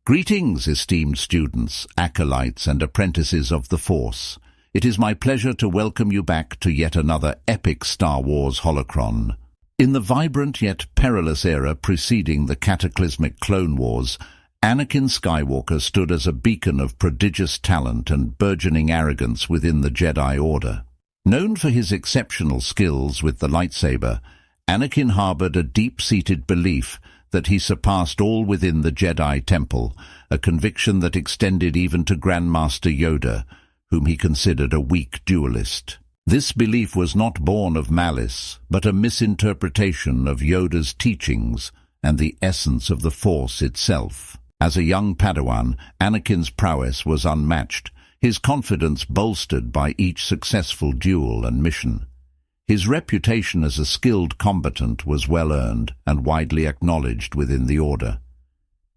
Greetings, esteemed students, acolytes, and apprentices of the Force. It is my pleasure to welcome you back to yet another epic Star Wars holocron. In the vibrant yet perilous era preceding the cataclysmic Clone Wars, Anakin Skywalker stood as a beacon of prodigious talent and burgeoning arrogance within the Jedi Order. Known for his exceptional skills with the lightsaber, Anakin harbored a deep-seated belief that he surpassed all within the Jedi Temple, a conviction that extended even to Grandmaster Yoda, whom he considered a weak duelist. This belief was not born of malice, but a misinterpretation of Yoda's teachings and the essence of the Force itself. As a young Padawan, Anakin's prowess was unmatched, his confidence bolstered by each successful duel and mission. His reputation as a skilled combatant was well-earned and widely acknowledged within the Order.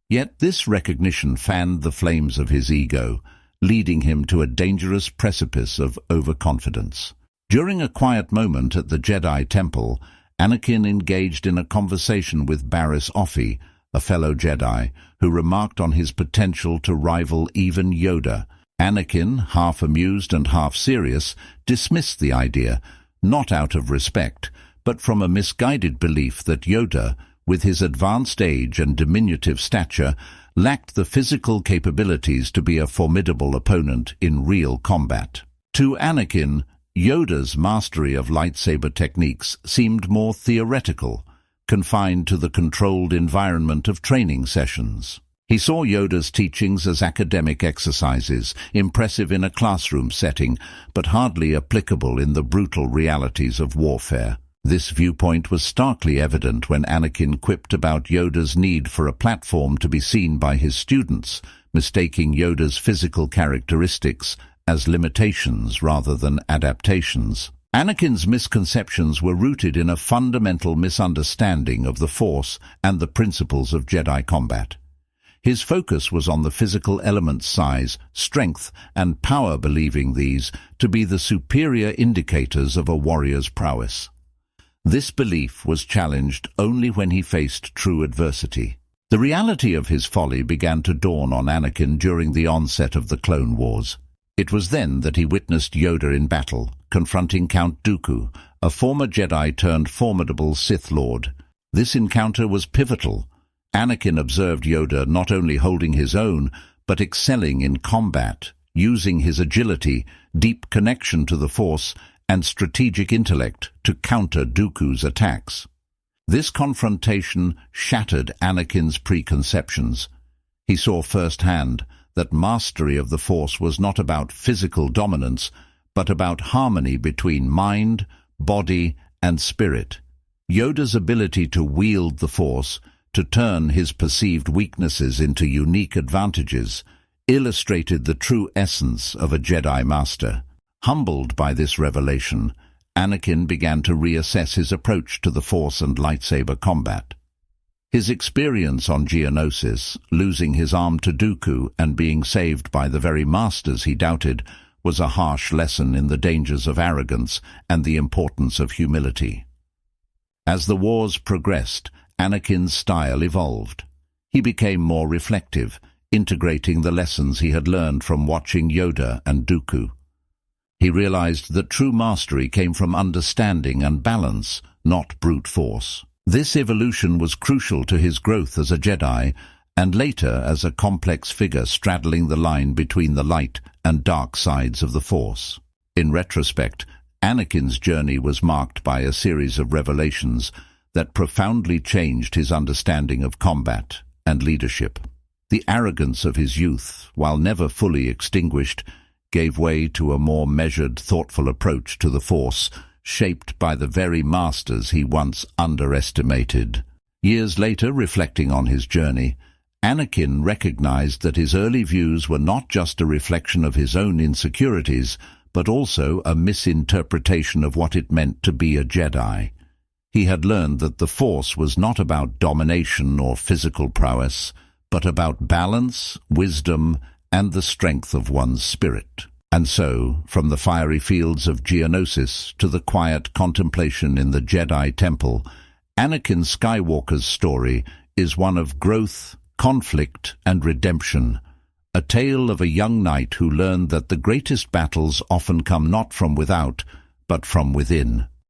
Yet this recognition fanned the flames of his ego, leading him to a dangerous precipice of overconfidence. During a quiet moment at the Jedi Temple, Anakin engaged in a conversation with Barriss Offee, a fellow Jedi, who remarked on his potential to rival even Yoda. Anakin, half amused and half serious, dismissed the idea, not out of respect, but from a misguided belief that Yoda, with his advanced age and diminutive stature, lacked the physical capabilities to be a formidable opponent in real combat. To Anakin, Yoda's mastery of lightsaber techniques seemed more theoretical, confined to the controlled environment of training sessions. He saw Yoda's teachings as academic exercises, impressive in a classroom setting, but hardly applicable in the brutal realities of warfare. This viewpoint was starkly evident when Anakin quipped about Yoda's need for a platform to be seen by his students, mistaking Yoda's physical characteristics as limitations rather than adaptations. Anakin's misconceptions were rooted in a fundamental misunderstanding of the Force and the principles of Jedi combat. His focus was on the physical element's size, strength, and power, believing these to be the superior indicators of a warrior's prowess. This belief was challenged only when he faced true adversity. The reality of his folly began to dawn on Anakin during the onset of the Clone Wars. It was then that he witnessed Yoda in battle, confronting Count Dooku, a former Jedi turned formidable Sith Lord. This encounter was pivotal. Anakin observed Yoda not only holding his own, but excelling in combat, using his agility, deep connection to the Force, and strategic intellect to counter Dooku's attacks. This confrontation shattered Anakin's preconceptions. He saw firsthand that mastery of the Force was not about physical dominance, but about harmony between mind, body, and spirit. Yoda's ability to wield the Force, to turn his perceived weaknesses into unique advantages, illustrated the true essence of a Jedi Master. Humbled by this revelation, Anakin began to reassess his approach to the Force and lightsaber combat. His experience on Geonosis, losing his arm to Dooku and being saved by the very masters he doubted, was a harsh lesson in the dangers of arrogance and the importance of humility. As the wars progressed, Anakin's style evolved. He became more reflective, integrating the lessons he had learned from watching Yoda and Dooku. He realized that true mastery came from understanding and balance, not brute force. This evolution was crucial to his growth as a Jedi, and later as a complex figure straddling the line between the light and dark sides of the Force. In retrospect, Anakin's journey was marked by a series of revelations that profoundly changed his understanding of combat and leadership. The arrogance of his youth, while never fully extinguished, gave way to a more measured, thoughtful approach to the Force, shaped by the very masters he once underestimated. Years later, reflecting on his journey, Anakin recognized that his early views were not just a reflection of his own insecurities, but also a misinterpretation of what it meant to be a Jedi. He had learned that the Force was not about domination or physical prowess, but about balance, wisdom, and the strength of one's spirit. And so, from the fiery fields of Geonosis to the quiet contemplation in the Jedi Temple, Anakin Skywalker's story is one of growth, Conflict and Redemption, a tale of a young knight who learned that the greatest battles often come not from without, but from within.